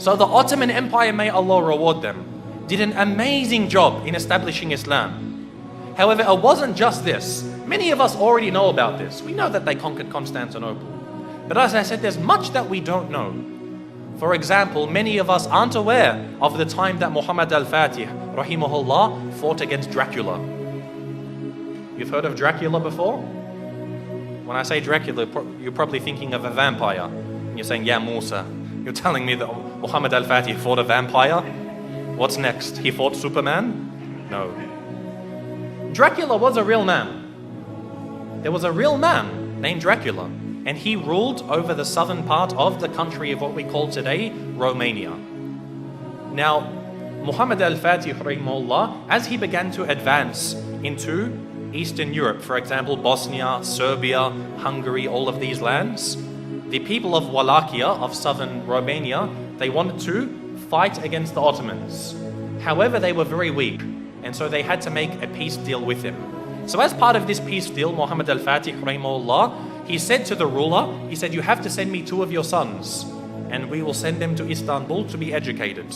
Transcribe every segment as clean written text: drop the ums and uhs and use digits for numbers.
So the Ottoman Empire, may Allah reward them, did an amazing job in establishing Islam. However, it wasn't just this. Many of us already know about this. We know that they conquered Constantinople. But as I said, there's much that we don't know. For example, many of us aren't aware of the time that Muhammad al-Fatih, rahimahullah, fought against Dracula. You've heard of Dracula before? When I say Dracula, you're probably thinking of a vampire. And you're saying, yeah, Musa, you're telling me that Muhammad al-Fatih fought a vampire? What's next? He fought Superman? No. Dracula was a real man. There was a real man named Dracula, and he ruled over the southern part of the country of what we call today Romania. Now, Muhammad al-Fatih, rahimahullah, as he began to advance into Eastern Europe, for example, Bosnia, Serbia, Hungary, all of these lands, the people of Wallachia, of southern Romania, they wanted to fight against the Ottomans. However, they were very weak, and so they had to make a peace deal with him. So as part of this peace deal, Muhammad al-Fatih, rahimahullah, he said to the ruler, he said, you have to send me 2 of your sons, and we will send them to Istanbul to be educated.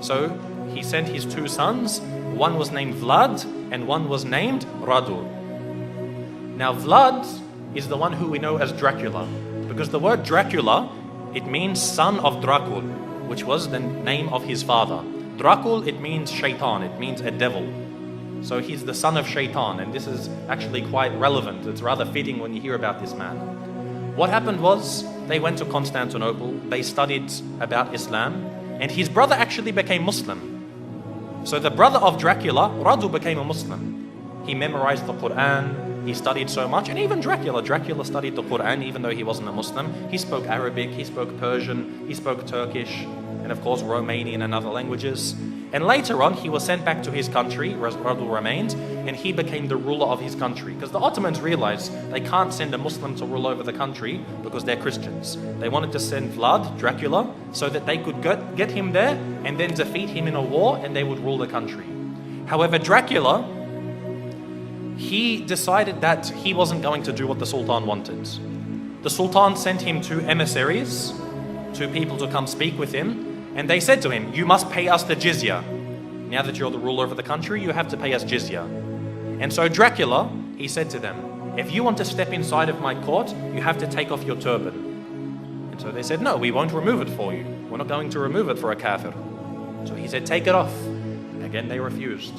So he sent his 2 sons. One was named Vlad, and one was named Radu. Now Vlad is the one who we know as Dracula, because the word Dracula, it means son of Dracul, which was the name of his father. Dracul, it means shaitan, it means a devil. So he's the son of shaitan, and this is actually quite relevant. It's rather fitting when you hear about this man. What happened was, they went to Constantinople, they studied about Islam, and his brother actually became Muslim. So the brother of Dracula, Radu, became a Muslim. He memorized the Quran, he studied so much, and even Dracula studied the Quran even though he wasn't a Muslim. He spoke Arabic, he spoke Persian, he spoke Turkish, and of course Romanian and other languages. And later on, he was sent back to his country, Radu remained, and he became the ruler of his country. Because the Ottomans realized they can't send a Muslim to rule over the country because they're Christians. They wanted to send Vlad, Dracula, so that they could get him there and then defeat him in a war, and they would rule the country. However, Dracula, he decided that he wasn't going to do what the Sultan wanted. The Sultan sent him 2 emissaries, 2 people to come speak with him, and they said to him, you must pay us the jizya. Now that you're the ruler of the country, you have to pay us jizya. And so Dracula, he said to them, if you want to step inside of my court, you have to take off your turban. And so they said, no, we won't remove it for you. We're not going to remove it for a kafir. So he said, take it off. Again, they refused.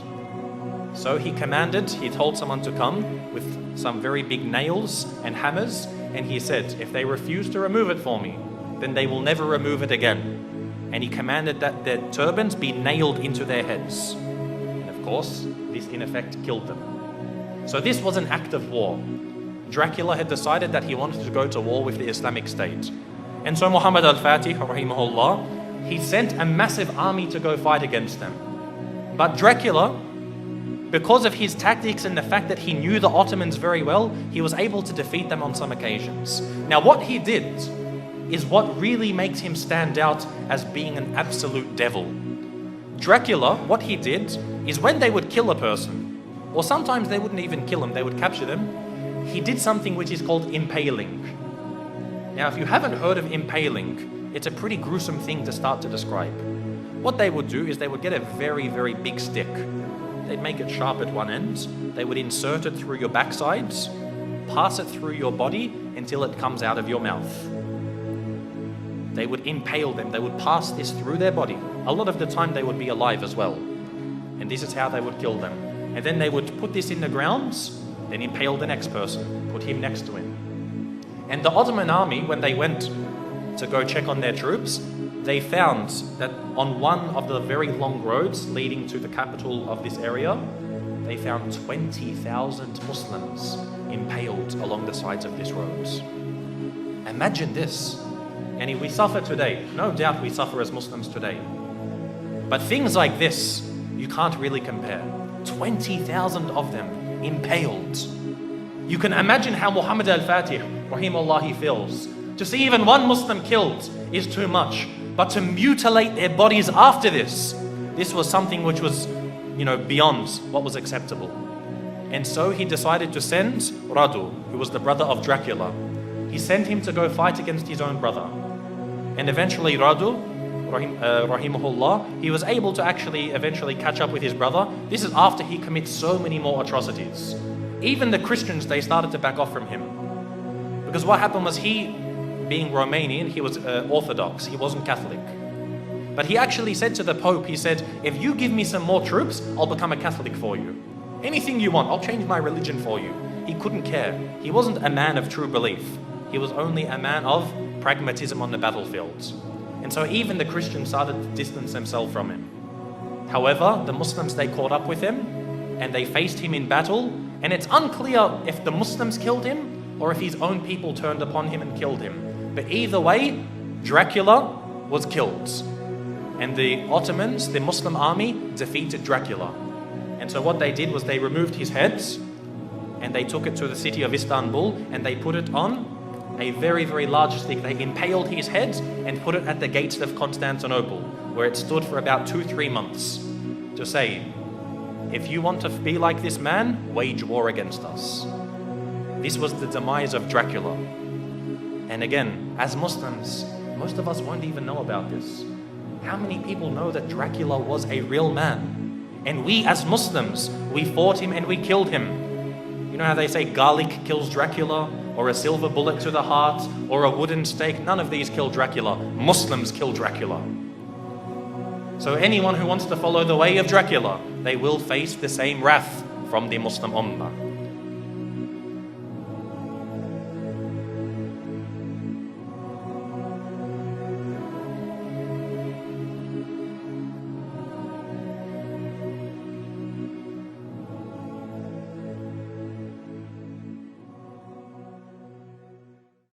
So he told someone to come with some very big nails and hammers, and he said, if they refuse to remove it for me, then they will never remove it again. And he commanded that their turbans be nailed into their heads. And of course, this in effect killed them. So this was an act of war. Dracula had decided that he wanted to go to war with the Islamic State. And so Muhammad al-Fatih, rahimahullah, he sent a massive army to go fight against them. But Dracula, because of his tactics and the fact that he knew the Ottomans very well, he was able to defeat them on some occasions. Now what he did is what really makes him stand out as being an absolute devil. Dracula, what he did is when they would kill a person, or sometimes they wouldn't even kill him, they would capture them, he did something which is called impaling. Now, if you haven't heard of impaling, it's a pretty gruesome thing to start to describe. What they would do is they would get a very, very big stick. They'd make it sharp at one end, they would insert it through your backsides, pass it through your body until it comes out of your mouth. They would impale them, they would pass this through their body. A lot of the time they would be alive as well. And this is how they would kill them. And then they would put this in the ground, then impale the next person, put him next to him. And the Ottoman army, when they went to go check on their troops, they found that on one of the very long roads leading to the capital of this area, they found 20,000 Muslims impaled along the sides of this road. Imagine this. And we suffer today. No doubt we suffer as Muslims today. But things like this, you can't really compare. 20,000 of them impaled. You can imagine how Muhammad al-Fatih, rahimahullah, he feels. To see even one Muslim killed is too much. But to mutilate their bodies after this was something which was, beyond what was acceptable. And so he decided to send Radu, who was the brother of Dracula. He sent him to go fight against his own brother. And eventually Radu, rahimahullah, he was able to actually eventually catch up with his brother. This is after he commits so many more atrocities. Even the Christians, they started to back off from him. Because what happened was he, being Romanian, he was Orthodox, he wasn't Catholic. But he actually said to the Pope, he said, if you give me some more troops, I'll become a Catholic for you. Anything you want, I'll change my religion for you. He couldn't care. He wasn't a man of true belief. He was only a man of pragmatism on the battlefields. And so even the Christians started to distance themselves from him. However, the Muslims, they caught up with him and they faced him in battle. And it's unclear if the Muslims killed him or if his own people turned upon him and killed him. But either way, Dracula was killed. And the Ottomans, the Muslim army, defeated Dracula. And so what they did was they removed his heads and they took it to the city of Istanbul and they put it on a very, very large stick. They impaled his head and put it at the gates of Constantinople, where it stood for about 2-3 months, to say, if you want to be like this man, wage war against us. This was the demise of Dracula. And again, as Muslims, most of us won't even know about this. How many people know that Dracula was a real man? And we as Muslims, we fought him and we killed him. You know how they say garlic kills Dracula, or a silver bullet to the heart, or a wooden stake? None of these kill Dracula. Muslims kill Dracula. So anyone who wants to follow the way of Dracula, they will face the same wrath from the Muslim Ummah.